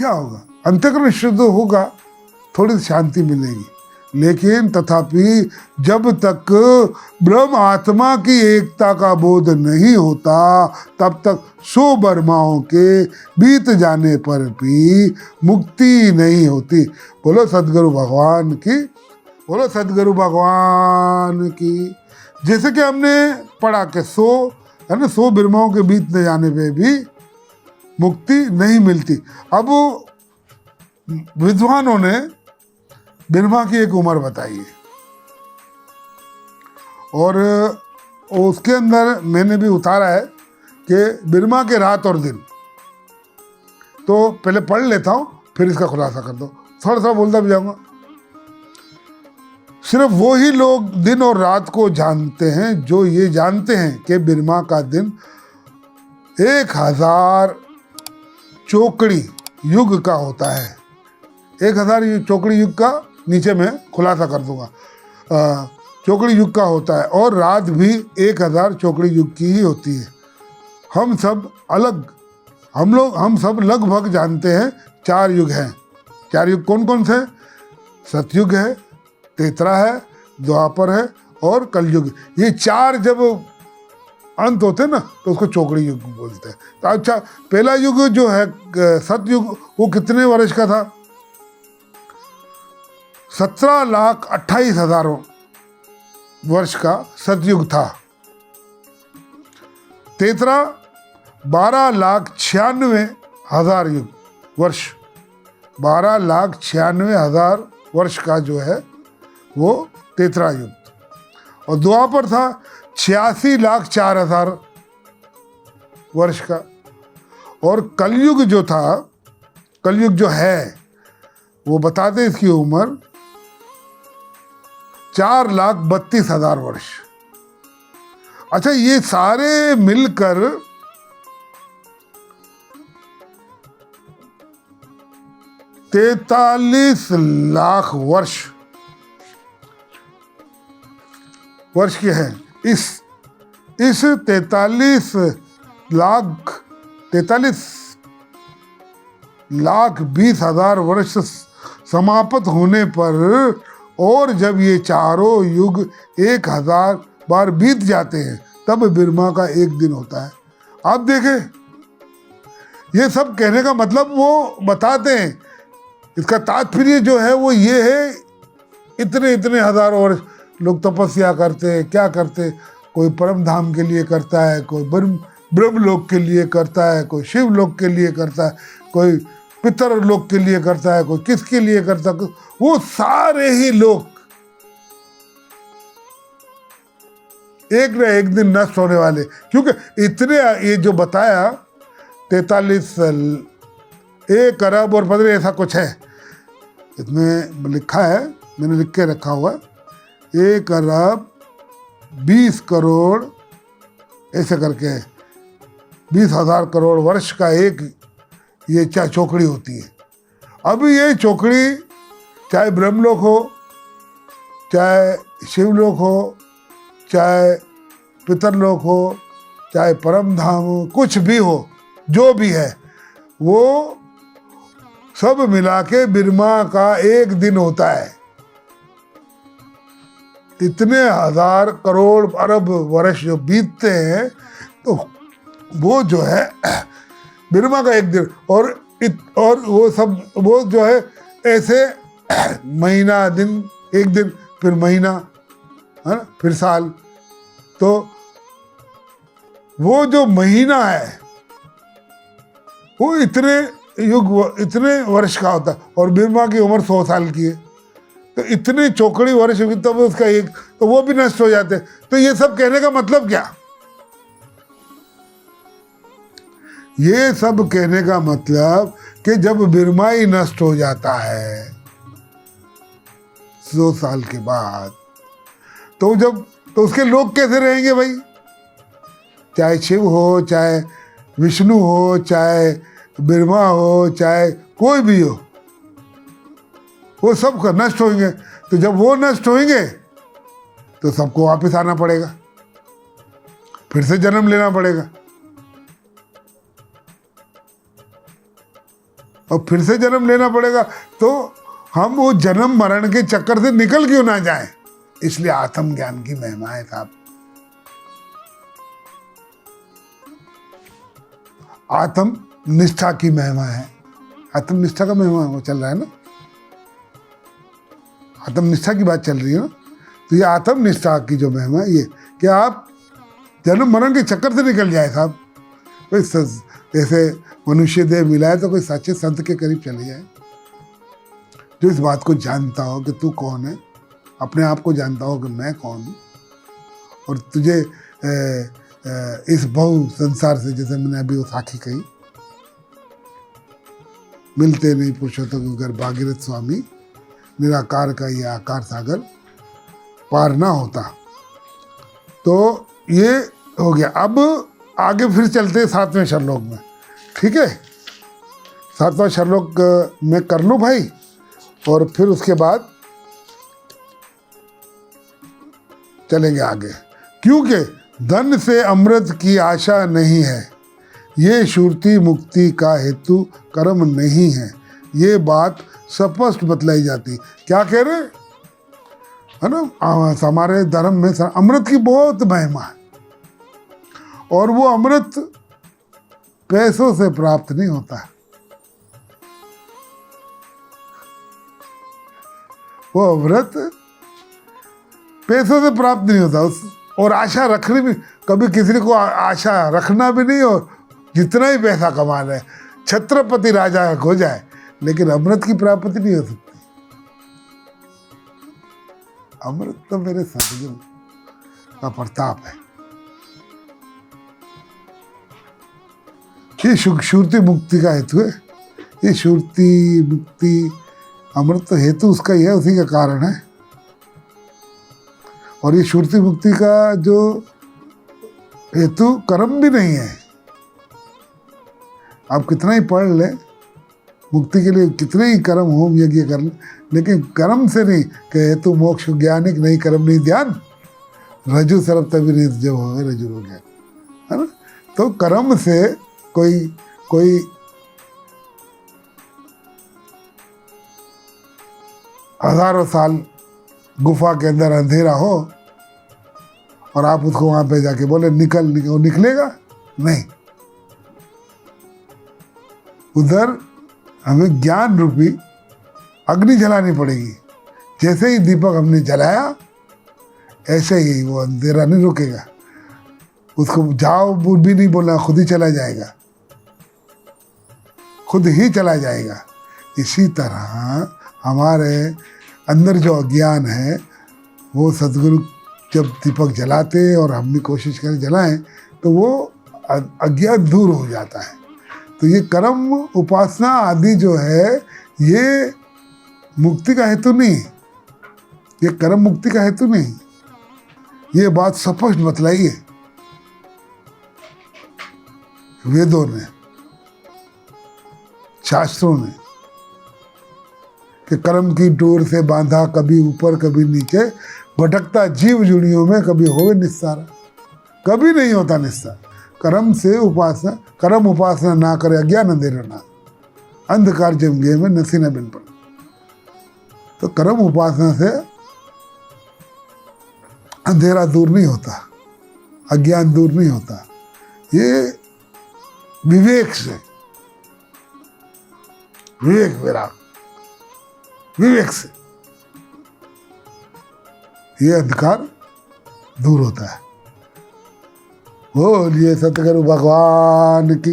क्या होगा? अंतःकरण शुद्ध होगा, थोड़ी शांति मिलेगी, लेकिन तथापि जब तक ब्रह्म आत्मा की एकता का बोध नहीं होता तब तक 100 बर्माओं के बीत जाने पर भी मुक्ति नहीं होती। बोलो सद्गुरु भगवान की, बोलो सद्गुरु भगवान की। जैसे कि हमने पढ़ा कि 100 है ना, 100 बर्माओं के बीतने जाने पे भी मुक्ति नहीं मिलती। अब विद्वानों ने बिरमा की एक उम्र बताई है, और उसके अंदर मैंने भी उतारा है कि बिरमा के रात और दिन। तो पहले पढ़ लेता हूँ, फिर इसका खुलासा कर दो, थोड़ा सा बोलता भी जाऊंगा। सिर्फ वो ही लोग दिन और रात को जानते हैं जो ये जानते हैं कि बिरमा का दिन 1000 चौकड़ी युग का होता है। 1000 चौकड़ी युग का नीचे मैं खुलासा कर दूंगा, चौकड़ी युग का होता है, और रात भी 1000 चौकड़ी युग की ही होती है। हम सब लगभग जानते हैं 4 युग हैं। 4 युग कौन कौन से? सतयुग है, त्रेता है, द्वापर है और कलयुग। ये 4 जब अंत होते हैं ना तो उसको चौकड़ी युग बोलते हैं। तो अच्छा, पहला युग जो है सतयुग, वो कितने वर्ष का था? 17,28,000 वर्ष का सतयुग था। त्रेता 12,96,000 युग वर्ष, 12,96,000 वर्ष का जो है वो त्रेता युग। और द्वापर था 86,04,000 वर्ष का। और कलयुग जो था, कलयुग जो है वो बताते इसकी उम्र 4,32,000 वर्ष। अच्छा, ये सारे मिलकर 43 लाख वर्ष के हैं। इस 43 लाख 20,000 वर्ष समाप्त होने पर, और जब ये चारों युग 1000 बार बीत जाते हैं तब बिरमा का एक दिन होता है। आप देखें, ये सब कहने का मतलब वो बताते हैं, इसका तात्पर्य जो है वो ये है, इतने हजारों वर्ष लोग तपस्या करते हैं, क्या करते, कोई परम धाम के लिए करता है, कोई ब्रह्म लोक के लिए करता है, कोई शिव लोक के लिए करता है, कोई पितर लोक के लिए करता है, कोई किसके लिए करता है। वो सारे ही लोग एक न एक दिन नष्ट होने वाले, क्योंकि इतने, ये जो बताया 43 1 अरब और 15 ऐसा कुछ है, इसमें लिखा है, मैंने लिख के रखा हुआ 1 अरब 20 करोड़ ऐसे करके 20,000 करोड़ वर्ष का एक ये चौकड़ी होती है। अब ये चौकड़ी चाहे ब्रह्मलोक हो, चाहे शिवलोक हो, चाहे पितरलोक हो, चाहे परम धाम हो, कुछ भी हो, जो भी है, वो सब मिला के बिरमा का एक दिन होता है। इतने 1000 करोड़ अरब वर्ष जो बीतते हैं तो वो जो है बिरमा का एक दिन, और वो सब वो जो है ऐसे महीना, दिन, एक दिन, फिर महीना, है ना, फिर साल। तो वो जो महीना है वो इतने युग, इतने वर्ष का होता है, और बिरमा की उम्र 100 साल की है। तो इतने चौकड़ी वर्ष तब उसका एक, तो वो भी नष्ट हो जाते। तो ये सब कहने का मतलब क्या? ये सब कहने का मतलब कि जब बिरमा ही नष्ट हो जाता है 100 साल के बाद, तो उसके लोग कैसे रहेंगे भाई? चाहे शिव हो, चाहे विष्णु हो, चाहे बिरमा हो, चाहे कोई भी हो, वो सब नष्ट होंगे। तो जब वो नष्ट होंगे तो सबको वापस आना पड़ेगा, फिर से जन्म लेना पड़ेगा। और फिर से जन्म लेना पड़ेगा, तो हम वो जन्म मरण के चक्कर से निकल क्यों ना जाएं। इसलिए आत्मज्ञान की महिमा है साहब। आत्म निष्ठा की महिमा है। आत्मनिष्ठा का महिमा वो चल रहा है ना, आत्मनिष्ठा की बात चल रही है ना। तो ये आत्मनिष्ठा की जो महिमा है ये कि आप जन्म मरण के चक्कर से निकल जाए साहब। कोई ऐसे मनुष्य देह मिला है तो कोई सच्चे संत के करीब चले जाए, जो इस बात को जानता हो कि तू कौन है, अपने आप को जानता हो कि मैं कौन हूँ, और तुझे इस बहु संसार से, जैसे मैंने अभी वो साखी कही, मिलते नहीं पुरुषोत्तम घर भागीरथ स्वामी, निराकार का ये आकार सागर पार ना होता। तो ये हो गया। अब आगे फिर चलते हैं 7वें श्लोक में, ठीक है। 7वां श्लोक में कर लूँ भाई, और फिर उसके बाद चलेंगे आगे। क्योंकि धन से अमृत की आशा नहीं है, ये श्रुति मुक्ति का हेतु कर्म नहीं है, ये बात स्पष्ट बतलाई जाती। क्या कह रहे है ना, हमारे धर्म में अमृत की बहुत महिमा है, और वो अमृत पैसों से प्राप्त नहीं होता है। वो अमृत पैसों से प्राप्त नहीं होता, और आशा रखनी भी, कभी किसी को आशा रखना भी नहीं, और जितना ही पैसा कमा ले, छत्रपति राजा हो जाए, लेकिन अमृत की प्राप्ति नहीं हो सकती। अमृत तो मेरे सदगुरु का प्रताप है। ये श्रुति मुक्ति का हेतु है। ये श्रुति मुक्ति अमृत तो हेतु उसका ही है, उसी का कारण है। और ये श्रुति मुक्ति का जो हेतु कर्म भी नहीं है। आप कितना ही पढ़ ले, मुक्ति के लिए कितने ही कर्म होम यज्ञ कर ले, लेकिन कर्म से नहीं कि हेतु मोक्ष ज्ञानिक नहीं कर्म नहीं ध्यान, रजु सर्व तभी रित जब हो गए रजु हो गया, है ना। तो कर्म से कोई हजारों साल गुफा के अंदर अंधेरा हो और आप उसको वहां पे जाके बोले निकल, वो निकलेगा नहीं। उधर हमें ज्ञान रूपी अग्नि जलानी पड़ेगी। जैसे ही दीपक हमने जलाया, ऐसे ही वो अंधेरा नहीं रुकेगा, उसको जाओ भी नहीं बोलना, खुद ही चला जाएगा, खुद ही चला जाएगा। इसी तरह हमारे अंदर जो अज्ञान है, वो सद्गुरु जब दीपक जलाते और हम भी कोशिश करें जलाएं, तो वो अज्ञान दूर हो जाता है। तो ये कर्म उपासना आदि जो है, ये मुक्ति का हेतु नहीं, ये कर्म मुक्ति का हेतु नहीं। ये बात स्पष्ट बतलाई है वेदों ने, शास्त्रों ने, कि कर्म की डोर से बांधा कभी ऊपर कभी नीचे, भटकता जीव जुड़ियों में कभी होवे निस्तारा। कभी नहीं होता निस्तार। कर्म से उपासना, कर्म उपासना ना करे अज्ञान अंधेरा ना, अंधकार जम गए में नसी न बिन पड़। तो कर्म उपासना से अंधेरा दूर नहीं होता, अज्ञान दूर नहीं होता। ये विवेक से, विवेक विराग, विवेक से ये अंधकार दूर होता है। बोलिए सतगुरु भगवान की।